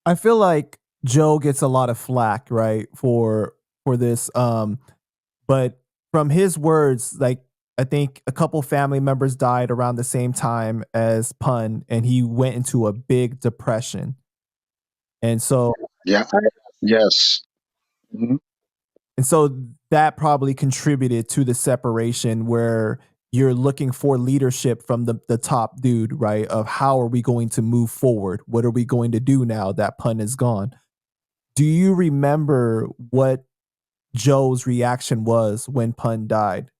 I feel like Joe gets a lot of flack, right, for this. But from his words, like I think a couple family members died around the same time as Pun, and he went into a big depression. And so Yeah. Yes. Mhm. and so that probably contributed to the separation where you're looking for leadership from the top dude, right? Of how are we going to move forward? What are we going to do now that Pun is gone? Do you remember what Joe's reaction was when Pun died?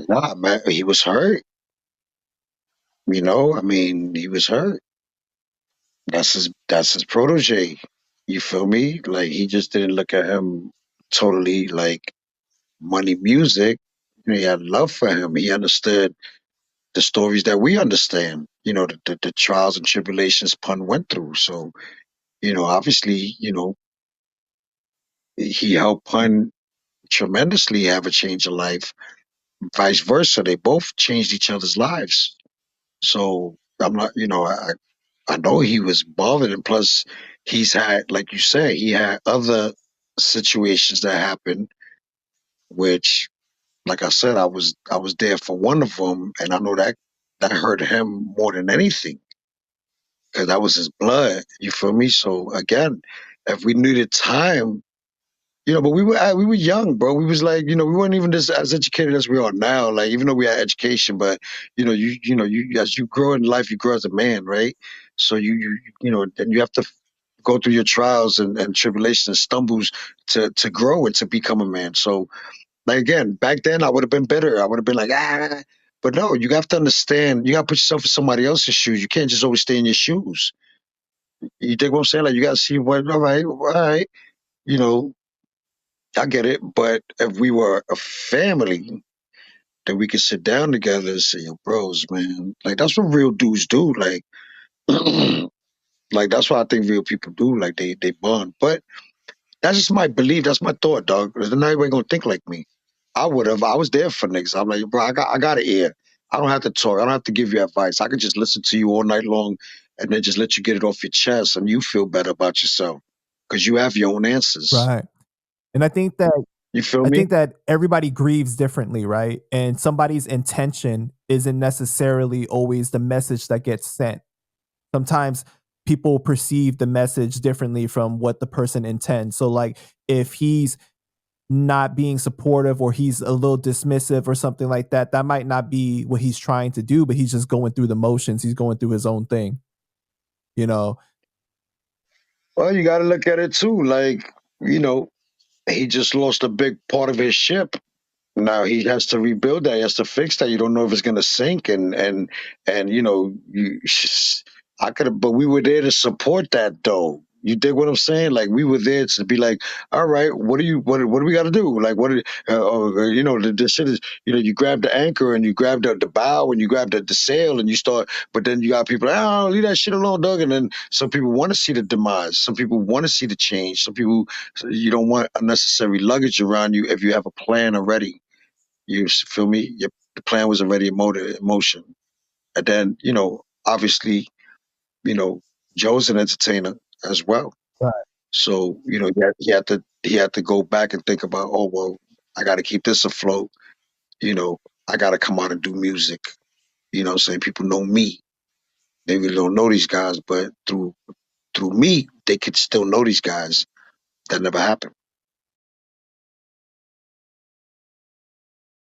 Nah, man, he was hurt. I mean, he was hurt. That's his protege. You feel me? Like he just didn't look at him totally like money music. He had love for him. He understood the stories that we understand. The trials and tribulations Pun went through. So, obviously, he helped Pun tremendously have a change of life. Vice versa, they both changed each other's lives. So I'm not, I know he was bothered, and plus he's had, like you say, he had other situations that happened, which, like I said, I was there for one of them, and I know that hurt him more than anything because that was his blood. You feel me? So again, if we needed time, but we were young, bro. We was like, we weren't even as educated as we are now. Like, even though we had education, but you as you grow in life, you grow as a man, right? So then you have to go through your trials and tribulations and stumbles to grow and to become a man. So, like again, back then I would have been better. I would have been like, ah. But no, you have to understand. You got to put yourself in somebody else's shoes. You can't just always stay in your shoes. You think what I'm saying? Like, you got to see what. All right. You know, I get it, but if we were a family, then we could sit down together and say, "Yo, bros, man, like that's what real dudes do." Like, like that's what I think real people do. Like they bond. But that's just my belief. That's my thought, dog. There's not everybody gonna think like me. I would have. I was there for niggas. I'm like, bro, I got an ear. I don't have to talk. I don't have to give you advice. I could just listen to you all night long, and then just let you get it off your chest, and you feel better about yourself because you have your own answers. Right. And You feel I me? think that everybody grieves differently, right? And somebody's intention isn't necessarily always the message that gets sent. Sometimes people perceive the message differently from what the person intends. So like if he's not being supportive or he's a little dismissive or something like that, that might not be what he's trying to do, but he's just going through the motions. He's going through his own thing, you know? Well, you got to look at it too. Like, you know, he just lost a big part of his ship. Now he has to rebuild that. He has to fix that. You don't know if it's going to sink, and I could have, but we were there to support that though. You dig what I'm saying? Like we were there to be like, all right, what do we got to do? Like the shit is, you grab the anchor and you grab the bow and you grab the sail and you start, but then you got people, oh, leave that shit alone, Doug. And then some people want to see the demise. Some people want to see the change. Some people, you don't want unnecessary luggage around you if you have a plan already. You feel me? The plan was already in motion. And then, obviously, you know, Joe's an entertainer as well. Right. So, he had to go back and think about, oh well, I gotta keep this afloat, you know, I gotta come out and do music. Saying people know me. They really don't know these guys, but through me, they could still know these guys. That never happened.